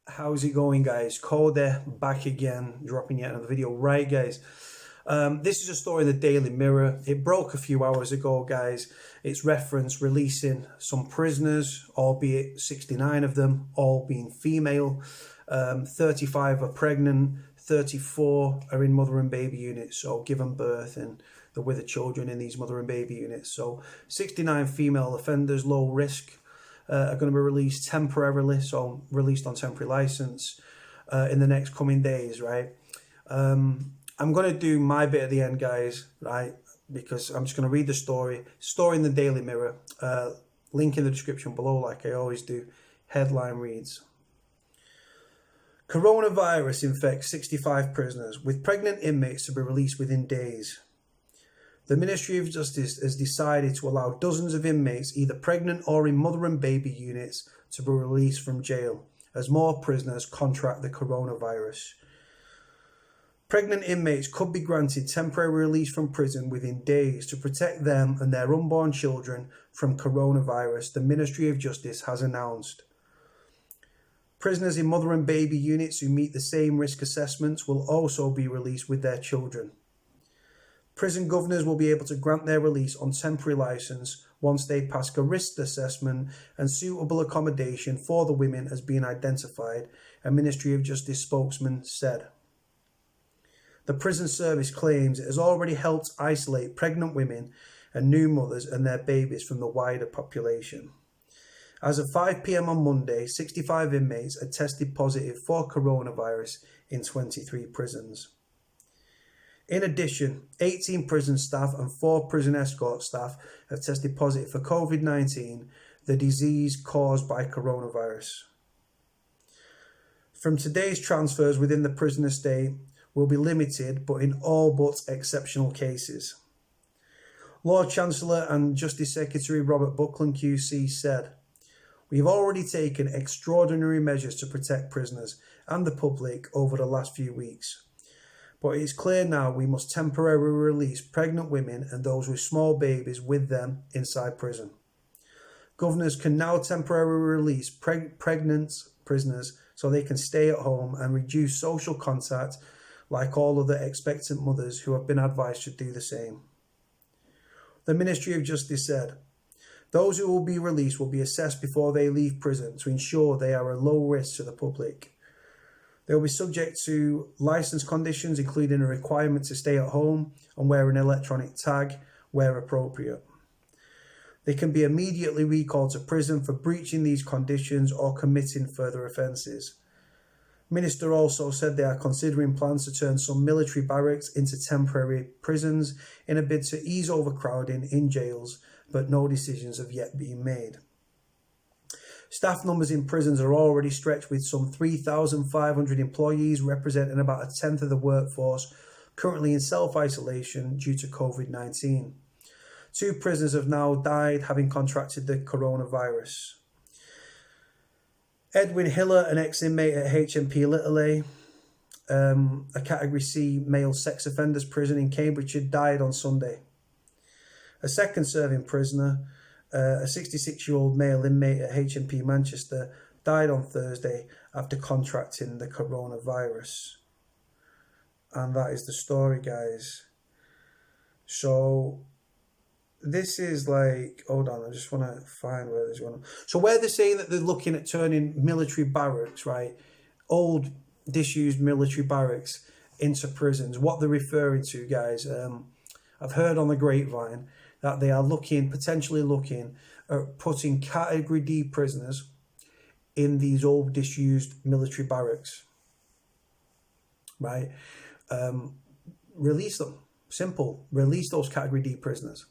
How's it going, guys? Cody back again, dropping yet another video. Right, guys, this is a story in the Daily Mirror. It broke a few hours ago, guys. It's referenced releasing some prisoners, albeit 69 of them, all being female. 35 are pregnant, 34 are in mother and baby units, so given birth, and they're with the children in these mother and baby units. So 69 female offenders, low risk, are going to be released temporarily, so released on temporary license in the next coming days, right? I'm going to do my bit at the end, guys, right? Because I'm just going to read the story in the Daily Mirror. Link in the description below, like I always do. Headline reads: Coronavirus infects 65 prisoners, with pregnant inmates to be released within days. The Ministry of Justice has decided to allow dozens of inmates, either pregnant or in mother and baby units, to be released from jail, as more prisoners contract the coronavirus. Pregnant inmates could be granted temporary release from prison within days to protect them and their unborn children from coronavirus, the Ministry of Justice has announced. Prisoners in mother and baby units who meet the same risk assessments will also be released with their children. Prison governors will be able to grant their release on temporary license once they pass a risk assessment and suitable accommodation for the women has been identified, a Ministry of Justice spokesman said. The prison service claims it has already helped isolate pregnant women and new mothers and their babies from the wider population. As of 5 p.m. on Monday, 65 inmates had tested positive for coronavirus in 23 prisons. In addition, 18 prison staff and 4 prison escort staff have tested positive for COVID-19, the disease caused by coronavirus. From today's transfers within the prison estate will be limited, but in all but exceptional cases. Lord Chancellor and Justice Secretary Robert Buckland QC said, "We have already taken extraordinary measures to protect prisoners and the public over the last few weeks. But it is clear now we must temporarily release pregnant women and those with small babies with them inside prison. Governors can now temporarily release pregnant prisoners so they can stay at home and reduce social contact like all other expectant mothers who have been advised to do the same." The Ministry of Justice said, "Those who will be released will be assessed before they leave prison to ensure they are a low risk to the public. They will be subject to licence conditions, including a requirement to stay at home and wear an electronic tag where appropriate. They can be immediately recalled to prison for breaching these conditions or committing further offences." Minister also said they are considering plans to turn some military barracks into temporary prisons in a bid to ease overcrowding in jails, but no decisions have yet been made. Staff numbers in prisons are already stretched, with some 3,500 employees representing about a tenth of the workforce currently in self-isolation due to COVID-19. 2 prisoners have now died having contracted the coronavirus. Edwin Hiller, an ex-inmate at HMP Lachey, a Category C male sex offenders prison in Cambridgeshire, died on Sunday. A second serving prisoner, a 66-year-old male inmate at HMP Manchester, died on Thursday after contracting the coronavirus. And that is the story, guys. So this is like, hold on, I just want to find where this one. So where they're saying that they're looking at turning military barracks, right, old disused military barracks into prisons, what they're referring to, guys, I've heard on the grapevine that they are potentially looking at putting Category D prisoners in these old disused military barracks, right? Release them, simple, release those Category D prisoners.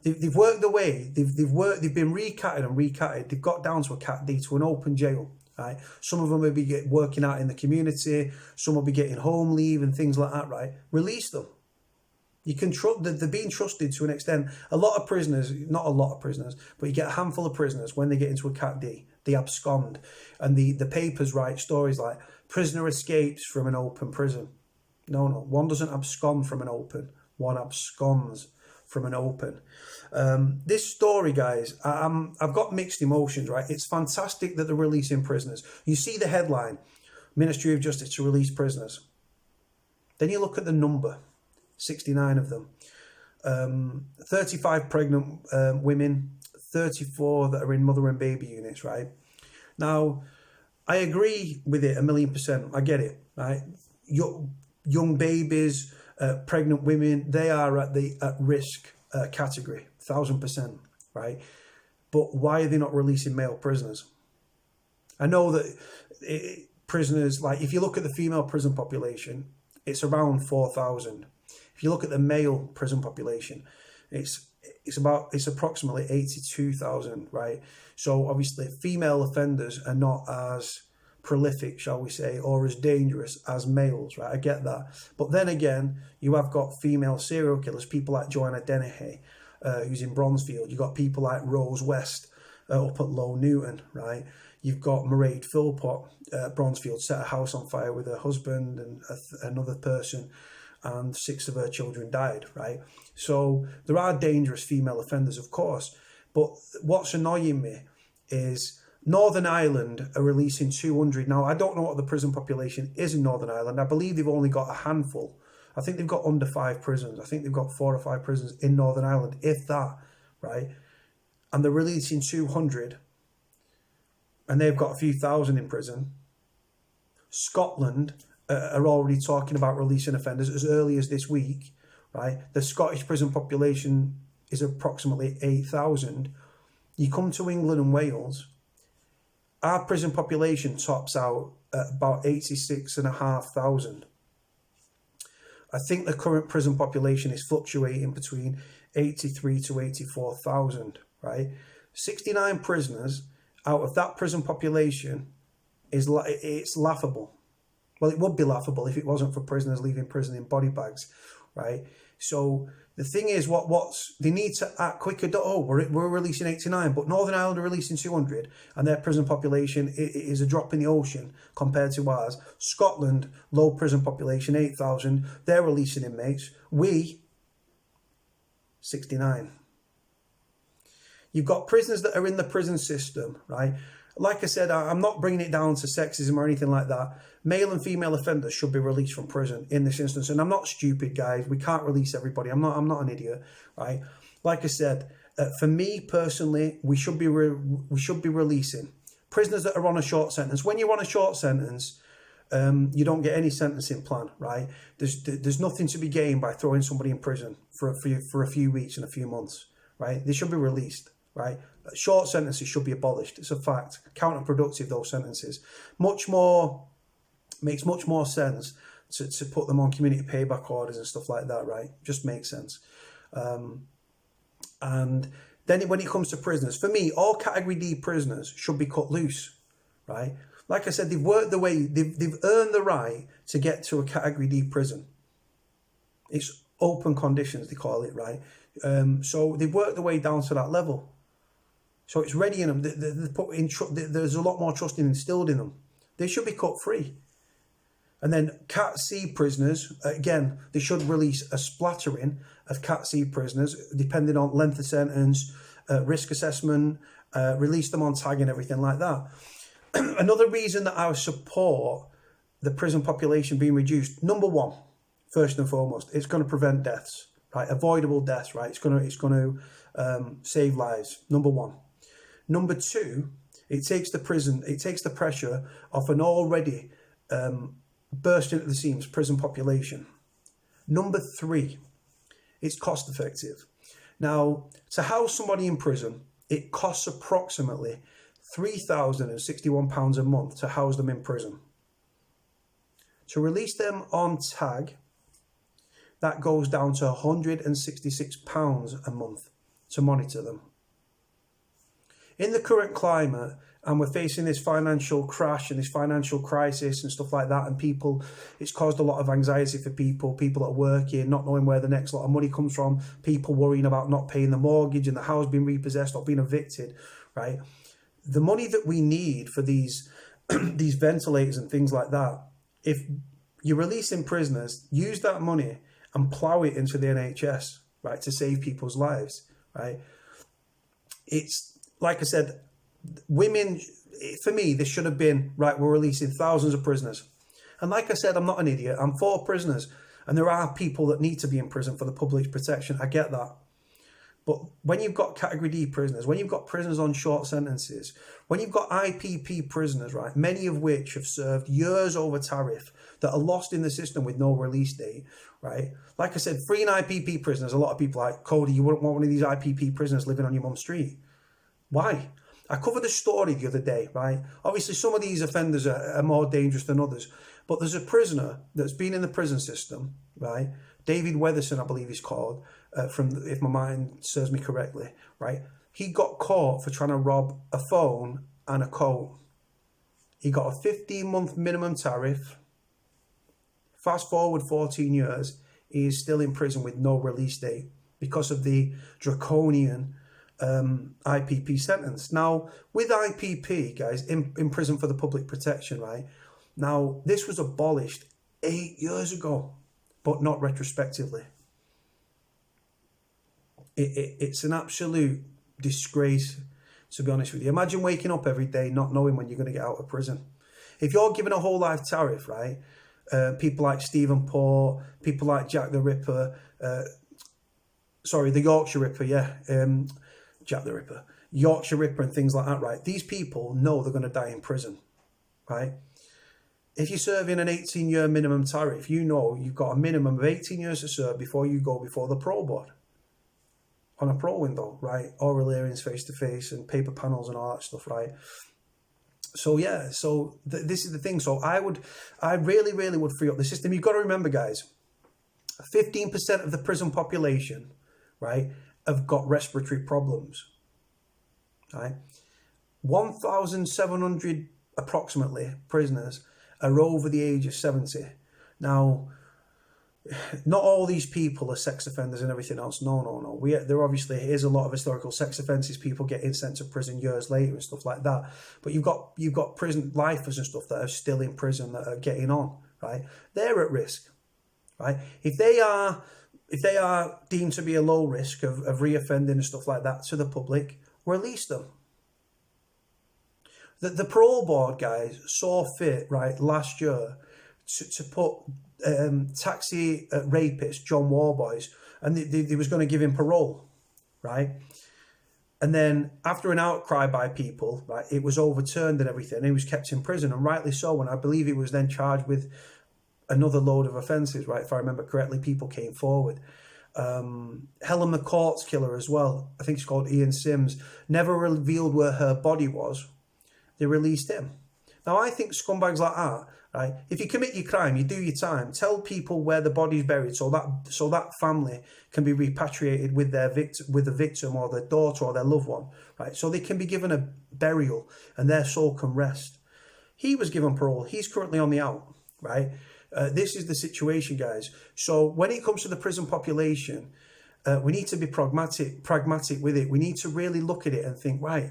They've worked their way, they've been recatted and recatted, they've got down to a Cat D, to an open jail, right? Some of them will be working out in the community, some will be getting home leave and things like that, right? Release them. You can trust, they're being trusted to an extent. A lot of prisoners, not a lot of prisoners, but you get a handful of prisoners when they get into a Cat D, they abscond. And the papers write stories like, prisoner escapes from an open prison. No, one doesn't abscond from an open, one absconds from an open. This story, guys, I've got mixed emotions, right? It's fantastic that they're releasing prisoners. You see the headline, Ministry of Justice to release prisoners. Then you look at the number, 69 of them. 35 pregnant women, 34 that are in mother and baby units, right? Now, I agree with it 1,000,000%. I get it, right? Young babies, pregnant women, they are at the at-risk category, 1,000%, right? But why are they not releasing male prisoners? I know that prisoners, like if you look at the female prison population, it's around 4,000. If you look at the male prison population, it's approximately 82,000, right? So obviously female offenders are not as prolific, shall we say, or as dangerous as males, right? I get that. But then again, you have got female serial killers, people like Joanna Dennehy, who's in Bronzefield. You've got people like Rose West up at Low Newton, right? You've got Mairead Philpott, Bronzefield, set a house on fire with her husband and another person, and 6 of her children died, right? So there are dangerous female offenders, of course. But what's annoying me is Northern Ireland are releasing 200. Now, I don't know what the prison population is in Northern Ireland. I believe they've only got a handful. I think they've got under 5 prisons. I think they've got 4 or 5 prisons in Northern Ireland, if that, right? And they're releasing 200. And they've got a few thousand in prison. Scotland are already talking about releasing offenders as early as this week, right? The Scottish prison population is approximately 8,000. You come to England and Wales, our prison population tops out at about 86,500. I think the current prison population is fluctuating between 83 to 84,000, right? 69 prisoners out of that prison population it's laughable. Well, it would be laughable if it wasn't for prisoners leaving prison in body bags, right? So the thing is, they need to act quicker. Oh, we're releasing 89, but Northern Ireland are releasing 200, and their prison population is a drop in the ocean compared to ours. Scotland, low prison population, 8,000, they're releasing inmates. We, 69. You've got prisoners that are in the prison system, right? Like I said, I'm not bringing it down to sexism or anything like that. Male and female offenders should be released from prison in this instance. And I'm not stupid, guys. We can't release everybody. I'm not an idiot, right? Like I said, for me personally, we should be releasing prisoners that are on a short sentence. When you're on a short sentence, you don't get any sentencing plan, right? There's nothing to be gained by throwing somebody in prison for a few weeks and a few months, right? They should be released, right? Short sentences should be abolished. It's a fact. Counterproductive, those sentences. Makes much more sense to put them on community payback orders and stuff like that, right? Just makes sense. And then when it comes to prisoners, for me, all Category D prisoners should be cut loose, right? Like I said, they've worked their way, they've earned the right to get to a Category D prison. It's open conditions, they call it, right? So they've worked their way down to that level. So it's ready in them. There's a lot more trust instilled in them. They should be cut free. And then Cat C prisoners, again, they should release a splattering of Cat C prisoners, depending on length of sentence, risk assessment, release them on tag and everything like that. Another reason that I support the prison population being reduced, number one, first and foremost, it's going to prevent deaths, right? Avoidable deaths, right? It's going to save lives, number one. Number two, it takes the pressure off an already bursting at the seams prison population. Number three, it's cost effective. Now, to house somebody in prison, it costs approximately £3,061 a month to house them in prison. To release them on tag, that goes down to £166 a month to monitor them. In the current climate, and we're facing this financial crash and this financial crisis and stuff like that, and it's caused a lot of anxiety for people that are working, not knowing where the next lot of money comes from, people worrying about not paying the mortgage and the house being repossessed or being evicted, right? The money that we need for these ventilators and things like that, if you're releasing prisoners, use that money and plough it into the NHS, right, to save people's lives, right? It's, like I said, women, for me, this should have been, right, we're releasing thousands of prisoners. And like I said, I'm not an idiot. I'm for prisoners. And there are people that need to be in prison for the public's protection. I get that. But when you've got category D prisoners, when you've got prisoners on short sentences, when you've got IPP prisoners, right, many of which have served years over tariff that are lost in the system with no release date, right? Like I said, freeing IPP prisoners, a lot of people are like, Cody, you wouldn't want one of these IPP prisoners living on your mum's street. Why? I covered a story the other day, right? Obviously, some of these offenders are more dangerous than others, but there's a prisoner that's been in the prison system, right? David Weatherson, I believe he's called, from, if my mind serves me correctly, right? He got caught for trying to rob a phone and a coat. He got a 15-month minimum tariff. Fast forward 14 years, he is still in prison with no release date because of the draconian IPP sentence. Now, with IPP, guys, in prison for the public protection, right? Now, this was abolished 8 years ago, but not retrospectively. It's an absolute disgrace, to be honest with you. Imagine waking up every day not knowing when you're going to get out of prison. If you're given a whole life tariff, right? People like Stephen Port, people like Jack the Ripper, the Yorkshire Ripper, Jack the Ripper, Yorkshire Ripper and things like that, right? These people know they're going to die in prison, right? If you're serving an 18-year minimum tariff, you know you've got a minimum of 18 years to serve before you go before the parole board on a parole window, right? Oral hearings face-to-face and paper panels and all that stuff, right? So, yeah, this is the thing. So I really, really would free up the system. You've got to remember, guys, 15% of the prison population, right, have got respiratory problems, right? 1,700 approximately prisoners are over the age of 70. Now, not all these people are sex offenders and everything else. No. There obviously is a lot of historical sex offences, people getting sent to prison years later and stuff like that. But you've got prison lifers and stuff that are still in prison that are getting on, right? They're at risk, right? If they are deemed to be a low risk of reoffending and stuff like that to the public, release them. The parole board, guys, saw fit, right, last year to put taxi rapist John Warboys, and they was going to give him parole, right? And then after an outcry by people, right, it was overturned and everything, and he was kept in prison, and rightly so. And I believe he was then charged with another load of offences, right? If I remember correctly, people came forward. Helen McCourt's killer as well, I think she's called Ian Sims, never revealed where her body was. They released him. Now, I think scumbags like that, right? If you commit your crime, you do your time. Tell people where the body's buried, so that family can be repatriated with the victim or their daughter or their loved one, right? So they can be given a burial and their soul can rest. He was given parole. He's currently on the out, right? This is the situation, guys. So when it comes to the prison population, we need to be pragmatic with it. We need to really look at it and think, right,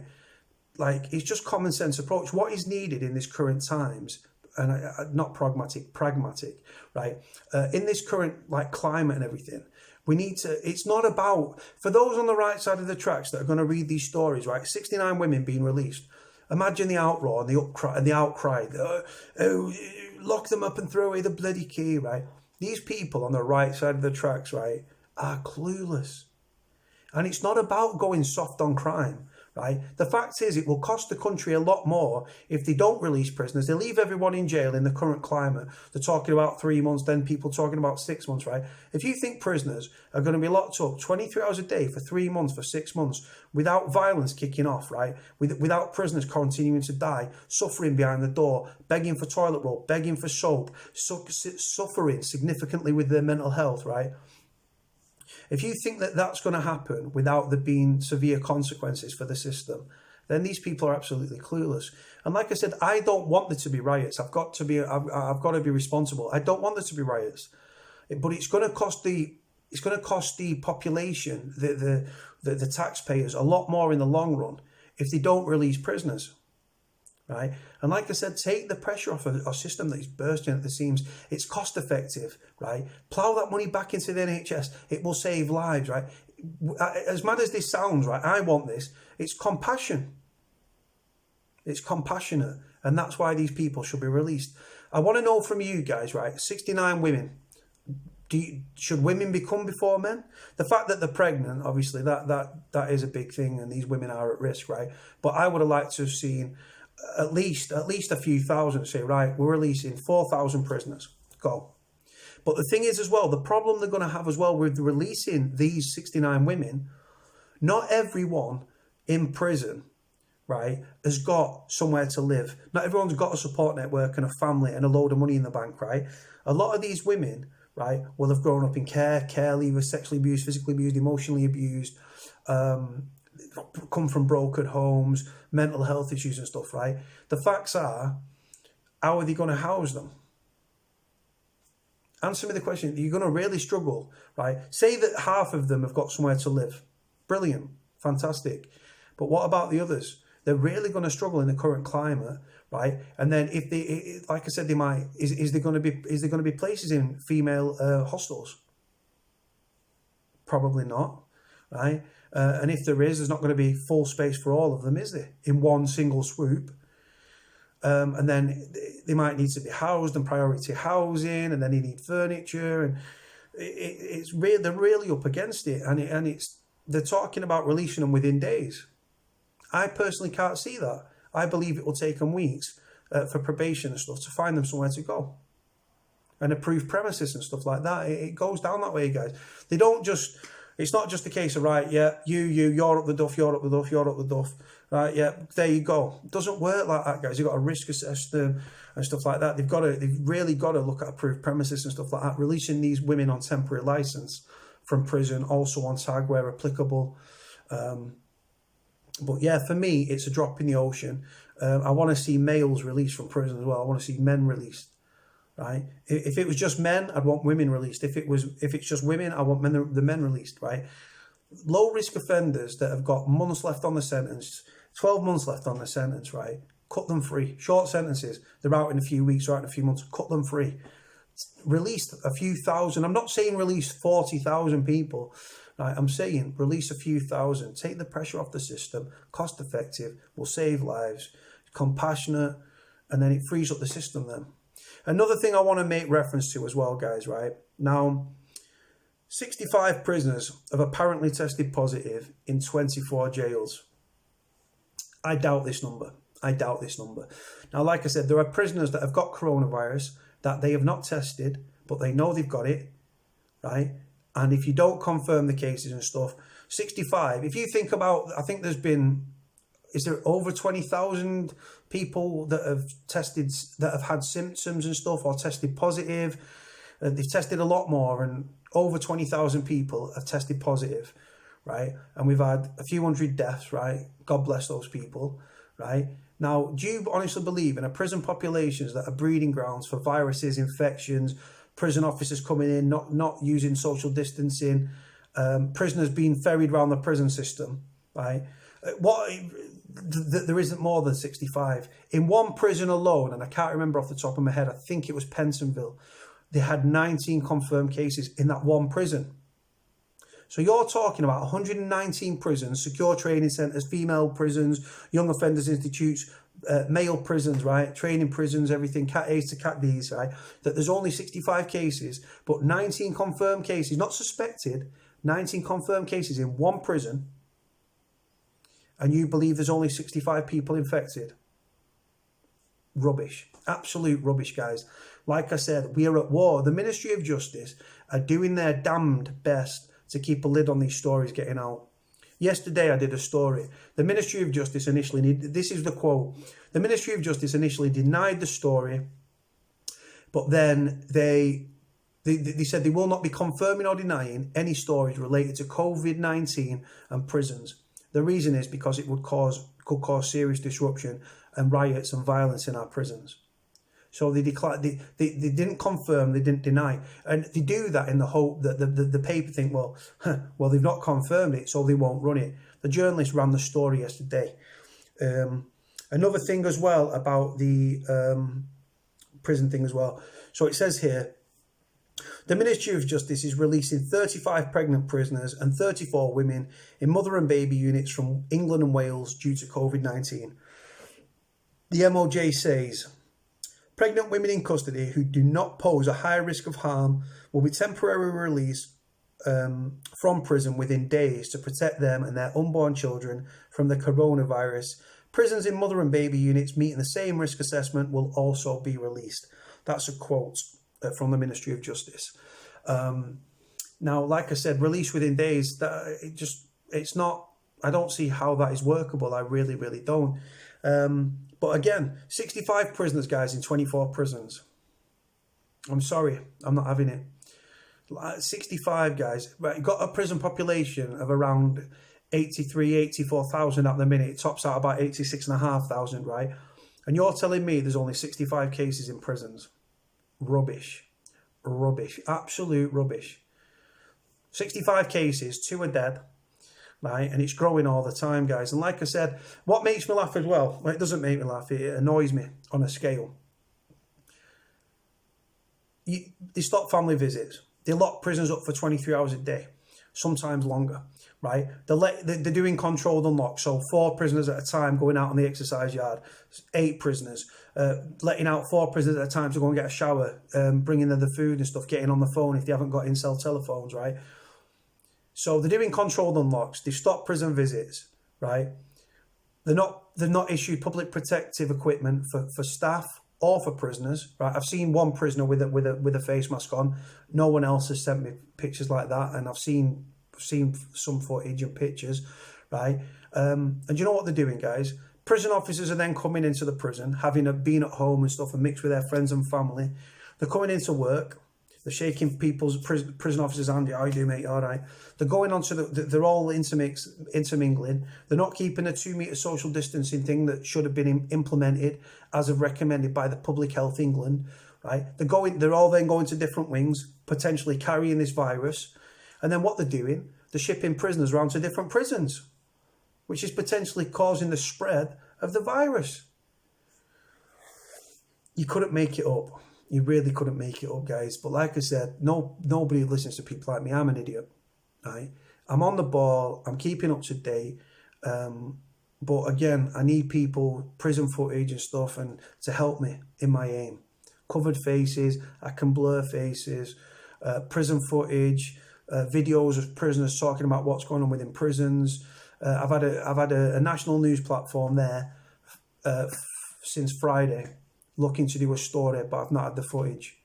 like, it's just common sense approach. What is needed in this current times, and not pragmatic, right? In this current like climate and everything, we need to, it's not about, for those on the right side of the tracks that are going to read these stories, right? 69 women being released. Imagine the outroar and the outcry. Lock them up and throw away the bloody key, right? These people on the right side of the tracks, right, are clueless. And it's not about going soft on crime. Right? The fact is, it will cost the country a lot more if they don't release prisoners. They leave everyone in jail in the current climate. They're talking about 3 months, then people talking about 6 months, right? If you think prisoners are going to be locked up 23 hours a day for 3 months, for 6 months, without violence kicking off, right? Without prisoners continuing to die, suffering behind the door, begging for toilet roll, begging for soap, suffering significantly with their mental health, right? If you think that that's going to happen without there being severe consequences for the system, then these people are absolutely clueless. And like I said, I don't want there to be riots. I've got to be responsible. I don't want there to be riots, but it's going to cost the population, the taxpayers, a lot more in the long run if they don't release prisoners. Right? And like I said, take the pressure off a system that is bursting at the seams. It's cost effective, right? Plough that money back into the NHS. It will save lives, right? as mad as this sounds, right, I want this. It's compassion. It's compassionate. And that's why these people should be released. I want to know from you guys, right, 69 women. Should women become before men? The fact that they're pregnant, obviously, that is a big thing, and these women are at risk, right? But I would have liked to have seen at least a few thousand say, right, we're releasing 4,000 prisoners. Go. But the thing is as well, the problem they're going to have as well with releasing these 69 women, not everyone in prison, right, has got somewhere to live. Not everyone's got a support network and a family and a load of money in the bank, right? A lot of these women, right, will have grown up in care leavers, sexually abused, physically abused, emotionally abused, come from broken homes, mental health issues and stuff, right? The facts are, how are they going to house them? Answer me the question. You're going to really struggle, right? Say that half of them have got somewhere to live. Brilliant. Fantastic. But what about the others? They're really going to struggle in the current climate, right? And then if they, like I said, they might, is there going to be places in female hostels? Probably not, right? And if there is, there's not going to be full space for all of them, is there? In one single swoop. And then they might need to be housed and priority housing, and then they need furniture, and it's really, they're really up against it, and they're talking about releasing them within days. I personally can't see that. I believe it will take them weeks for probation and stuff to find them somewhere to go, and approved premises and stuff like that. It goes down that way, guys. They don't just. It's not just a case of, right, yeah, you're up the duff, you're up the duff, you're up the duff. Right, yeah, there you go. It doesn't work like that, guys. You've got to risk assess them and stuff like that. They've really got to look at approved premises and stuff like that. Releasing these women on temporary license from prison, also on tag where applicable. But yeah, for me, it's a drop in the ocean. I want to see males released from prison as well. I want to see men released. Right? If it was just men, I'd want women released. If it's just women, I want the men released. Right? Low risk offenders that have got months left on the sentence, 12 months left on the sentence. Right? Cut them free. Short sentences. They're out in a few weeks or out in a few months. Cut them free. Release a few thousand. I'm not saying release 40,000 people. Right? I'm saying release a few thousand. Take the pressure off the system. Cost effective. Will save lives. Compassionate, and then it frees up the system. Then. Another thing I want to make reference to as well, guys, right? Now, 65 prisoners have apparently tested positive in 24 jails. I doubt this number. Now, like I said, there are prisoners that have got coronavirus that they have not tested, but they know they've got it, right? And if you don't confirm the cases and stuff, 65, if you think about, I think is there over 20,000 people that have tested, that have had symptoms and stuff or tested positive? They've tested a lot more, and over 20,000 people have tested positive, right? And we've had a few hundred deaths, right? God bless those people, right? Now, do you honestly believe in a prison populations that are breeding grounds for viruses, infections, prison officers coming in, not using social distancing, prisoners being ferried around the prison system, right? There isn't more than 65. In one prison alone, and I can't remember off the top of my head, I think it was Pentonville, they had 19 confirmed cases in that one prison. So you're talking about 119 prisons, secure training centres, female prisons, young offenders institutes, male prisons, right? Training prisons, everything, Cat A's to Cat B's, right? That there's only 65 cases, but 19 confirmed cases, not suspected, 19 confirmed cases in one prison, and you believe there's only 65 people infected. Rubbish. Absolute rubbish, guys. Like I said, we are at war. The Ministry of Justice are doing their damned best to keep a lid on these stories getting out. Yesterday, I did a story. The Ministry of Justice initially, this is the quote, the Ministry of Justice initially denied the story, but then they said they will not be confirming or denying any stories related to COVID-19 and prisons. The reason is because it could cause serious disruption and riots and violence in our prisons. So they declared, they didn't confirm, they didn't deny. And they do that in the hope that the paper think, well, they've not confirmed it, so they won't run it. The journalist ran the story yesterday. Another thing as well about the prison thing as well. So it says here, The Ministry of Justice is releasing 35 pregnant prisoners and 34 women in mother and baby units from England and Wales due to COVID-19. The MOJ says, pregnant women in custody who do not pose a high risk of harm will be temporarily released from prison within days to protect them and their unborn children from the coronavirus. Prisons in mother and baby units meeting the same risk assessment will also be released. That's a quote from the Ministry of Justice. Now, like I said, release within days, it's not, I don't see how that is workable. I really, really don't. But again, 65 prisoners, guys, in 24 prisons. I'm sorry, I'm not having it. 65 guys, right? You've got a prison population of around 84,000 at the minute. It tops out about 86,500, right? And you're telling me there's only 65 cases in prisons? Rubbish. Rubbish. Absolute rubbish. 65 cases, 2 are dead, right? And it's growing all the time, guys. And like I said, what makes me laugh as well, it doesn't make me laugh, it annoys me on a scale. They stop family visits. They lock prisoners up for 23 hours a day, sometimes longer, right? They're doing controlled unlock, so 4 prisoners at a time going out on the exercise yard, 8 prisoners, letting out 4 prisoners at a time to go and get a shower, bringing them the food and stuff, getting on the phone if they haven't got in-cell telephones, right? So they're doing controlled unlocks. They've stopped prison visits, right? They're not issued public protective equipment for staff or for prisoners, right? I've seen one prisoner with a face mask on. No one else has sent me pictures like that, and I've seen some footage and pictures, right? And you know what they're doing, guys? Prison officers are then coming into the prison, having been at home and stuff, and mixed with their friends and family. They're coming into work. They're shaking people's prison officers' hand. How you do, mate? All right. They're going on to they're all intermingling. They're not keeping a 2 metre social distancing thing that should have been implemented as of recommended by the Public Health England, right? They're all then going to different wings, potentially carrying this virus. And then what they're doing, they're shipping prisoners around to different prisons, which is potentially causing the spread of the virus. You couldn't make it up. You really couldn't make it up, guys. But like I said, nobody listens to people like me. I'm an idiot, right? I'm on the ball. I'm keeping up to date. But again, I need people, prison footage and stuff, and to help me in my aim. Covered faces, I can blur faces, prison footage, videos of prisoners talking about what's going on within prisons. I've had a national news platform there since Friday, looking to do a story, but I've not had the footage,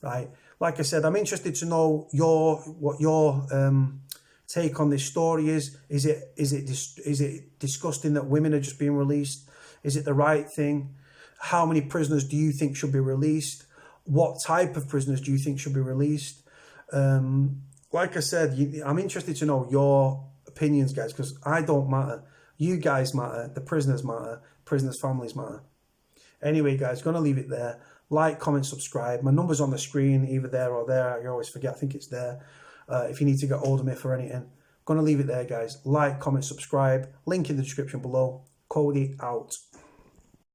right? Like I said, I'm interested to know what your take on this story is. Is it disgusting that women are just being released? Is it the right thing? How many prisoners do you think should be released? What type of prisoners do you think should be released? Like I said, I'm interested to know your opinions, guys, because I don't matter. You guys matter. The prisoners matter. Prisoners' families matter. Anyway, guys, going to leave it there. Like, comment, subscribe. My number's on the screen, either there or there. I always forget. I think it's there. If you need to get hold of me for anything. Going to leave it there, guys. Like, comment, subscribe. Link in the description below. Cody out.